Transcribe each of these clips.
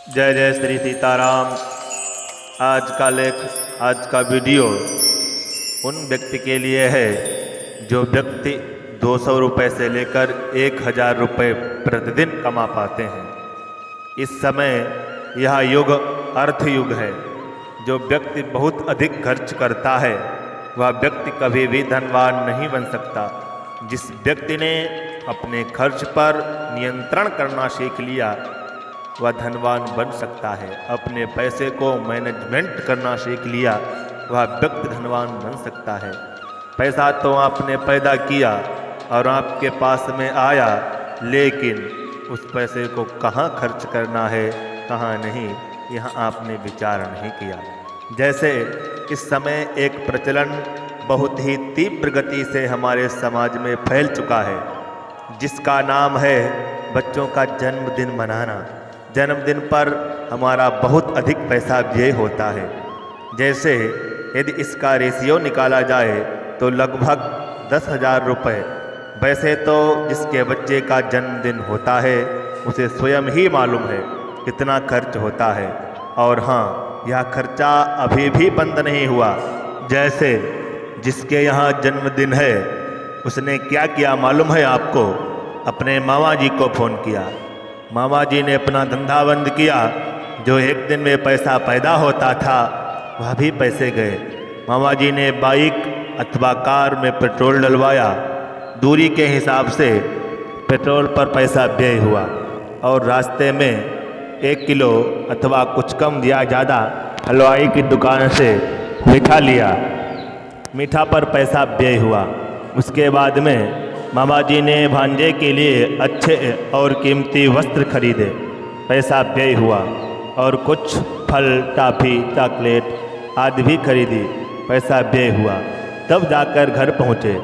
जय जय श्री सीताराम। आज का लेख, आज का वीडियो उन व्यक्ति के लिए है जो व्यक्ति 200 रुपये से लेकर 1000 रुपये प्रतिदिन कमा पाते हैं। इस समय यह युग अर्थ युग है। जो व्यक्ति बहुत अधिक खर्च करता है वह व्यक्ति कभी भी धनवान नहीं बन सकता। जिस व्यक्ति ने अपने खर्च पर नियंत्रण करना सीख लिया वह धनवान बन सकता है। अपने पैसे को मैनेजमेंट करना सीख लिया वह व्यक्ति धनवान बन सकता है। पैसा तो आपने पैदा किया और आपके पास में आया, लेकिन उस पैसे को कहाँ खर्च करना है कहाँ नहीं, यह आपने विचार नहीं किया। जैसे इस समय एक प्रचलन बहुत ही तीव्र गति से हमारे समाज में फैल चुका है, जिसका नाम है बच्चों का जन्मदिन मनाना। जन्मदिन पर हमारा बहुत अधिक पैसा व्यय होता है। जैसे यदि इसका रेशियो निकाला जाए तो लगभग 10,000 रुपये। वैसे तो जिसके बच्चे का जन्मदिन होता है उसे स्वयं ही मालूम है कितना खर्च होता है। और हाँ, यह खर्चा अभी भी बंद नहीं हुआ। जैसे जिसके यहाँ जन्मदिन है उसने क्या किया मालूम है आपको? अपने मामा जी को फ़ोन किया। मामा जी ने अपना धंधा बंद किया। जो एक दिन में पैसा पैदा होता था वह भी पैसे गए। मामा जी ने बाइक अथवा कार में पेट्रोल डलवाया। दूरी के हिसाब से पेट्रोल पर पैसा व्यय हुआ और रास्ते में 1 किलो अथवा कुछ कम या ज़्यादा हलवाई की दुकान से मीठा लिया। मीठा पर पैसा व्यय हुआ। उसके बाद में मामा जी ने भांजे के लिए अच्छे और कीमती वस्त्र खरीदे, पैसा व्यय हुआ। और कुछ फल, टॉफ़ी, चॉकलेट आदि भी खरीदी, पैसा व्यय हुआ। तब जाकर घर पहुँचे।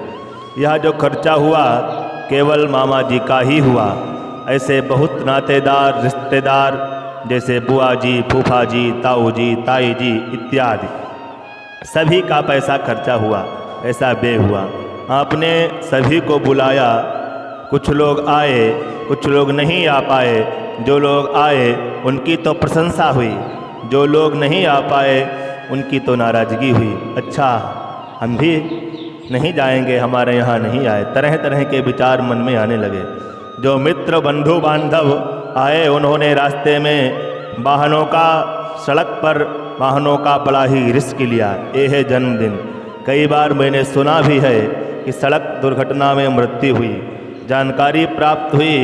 यह जो खर्चा हुआ केवल मामा जी का ही हुआ। ऐसे बहुत नातेदार, रिश्तेदार जैसे बुआ जी, फूफा जी, ताऊ जी, ताई जी इत्यादि सभी का पैसा खर्चा हुआ, पैसा व्यय हुआ। आपने सभी को बुलाया। कुछ लोग आए, कुछ लोग नहीं आ पाए। जो लोग आए उनकी तो प्रशंसा हुई, जो लोग नहीं आ पाए उनकी तो नाराज़गी हुई। अच्छा, हम भी नहीं जाएंगे, हमारे यहाँ नहीं आए। तरह तरह के विचार मन में आने लगे। जो मित्र, बंधु बांधव आए उन्होंने रास्ते में वाहनों का, सड़क पर वाहनों का बड़ा ही रिस्क लिया। ये है जन्मदिन। कई बार मैंने सुना भी है कि सड़क दुर्घटना में मृत्यु हुई। जानकारी प्राप्त हुई,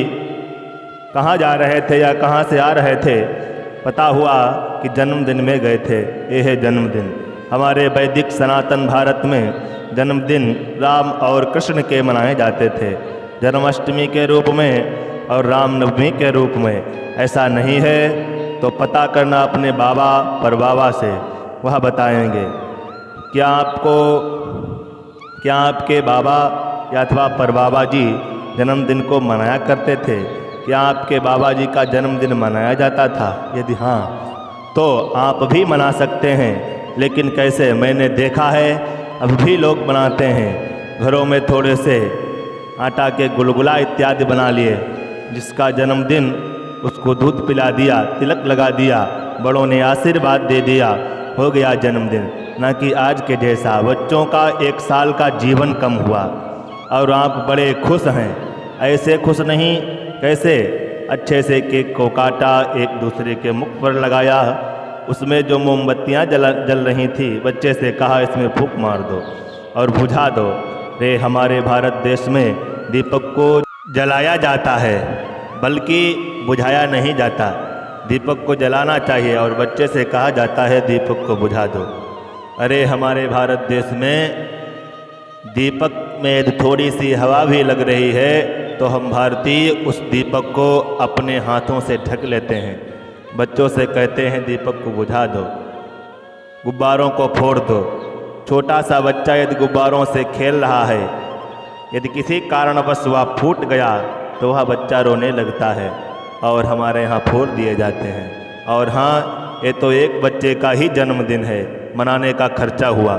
कहाँ जा रहे थे या कहाँ से आ रहे थे, पता हुआ कि जन्मदिन में गए थे। ये है जन्मदिन। हमारे वैदिक सनातन भारत में जन्मदिन राम और कृष्ण के मनाए जाते थे, जन्माष्टमी के रूप में और रामनवमी के रूप में। ऐसा नहीं है तो पता करना अपने बाबा परबाबा से, वह बताएंगे। क्या आपके बाबा या अथवा परबाबा जी जन्मदिन को मनाया करते थे? क्या आपके बाबा जी का जन्मदिन मनाया जाता था? यदि हाँ तो आप भी मना सकते हैं। लेकिन कैसे? मैंने देखा है अब भी लोग बनाते हैं। घरों में थोड़े से आटा के गुलगुला इत्यादि बना लिए। जिसका जन्मदिन उसको दूध पिला दिया, तिलक लगा दिया, बड़ों ने आशीर्वाद दे दिया, हो गया जन्मदिन। ना कि आज के जैसा बच्चों का 1 साल का जीवन कम हुआ और आप बड़े खुश हैं। ऐसे खुश नहीं, कैसे? अच्छे से केक को काटा, एक दूसरे के मुख पर लगाया। उसमें जो मोमबत्तियाँ जल रही थी, बच्चे से कहा इसमें फूंक मार दो और बुझा दो। रे हमारे भारत देश में दीपक को जलाया जाता है, बल्कि बुझाया नहीं जाता। दीपक को जलाना चाहिए और बच्चे से कहा जाता है दीपक को बुझा दो। अरे हमारे भारत देश में दीपक में थोड़ी सी हवा भी लग रही है तो हम भारतीय उस दीपक को अपने हाथों से ढक लेते हैं। बच्चों से कहते हैं दीपक को बुझा दो, गुब्बारों को फोड़ दो। छोटा सा बच्चा यदि गुब्बारों से खेल रहा है, यदि किसी कारणवश वह फूट गया तो वह बच्चा रोने लगता है और हमारे यहाँ फोड़ दिए जाते हैं। और हाँ, ये तो एक बच्चे का ही जन्मदिन है, मनाने का खर्चा हुआ।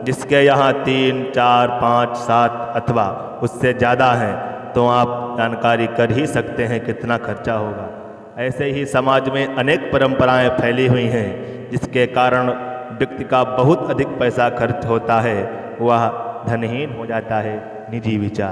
जिसके यहाँ 3, 4, 5, 7 अथवा उससे ज़्यादा हैं तो आप जानकारी कर ही सकते हैं कितना खर्चा होगा। ऐसे ही समाज में अनेक परंपराएं फैली हुई हैं जिसके कारण व्यक्ति का बहुत अधिक पैसा खर्च होता है, वह धनहीन हो जाता है। निजी विचार।